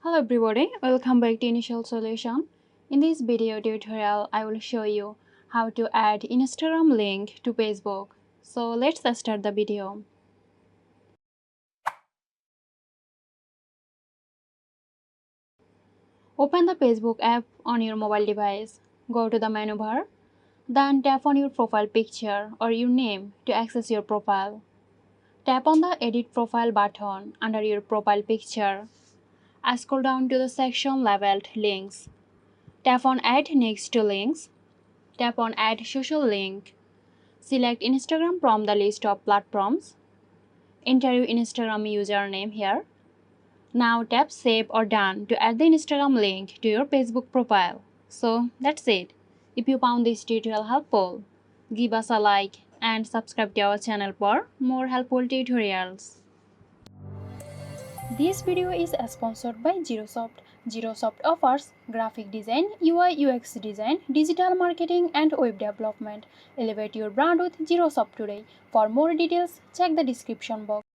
Hello everybody, welcome back to Initial Solution. In this video tutorial, I will show you how to add Instagram link to Facebook. So let's start the video. Open the Facebook app on your mobile device. Go to the menu bar. Then tap on your profile picture or your name to access your profile. Tap on the Edit Profile button under your profile picture. Scroll down to the section labeled Links. Tap on Add next to Links. Tap on Add Social Link. Select Instagram from the list of platforms. Enter your Instagram username here. Now tap Save or Done to add the Instagram link to your Facebook profile. So that's it. If you found this tutorial helpful, give us a like and subscribe to our channel for more helpful tutorials. This video is sponsored by Girosoft. Girosoft offers graphic design, UI UX design, digital marketing and web development. Elevate your brand with Girosoft today. For more details, check the description box.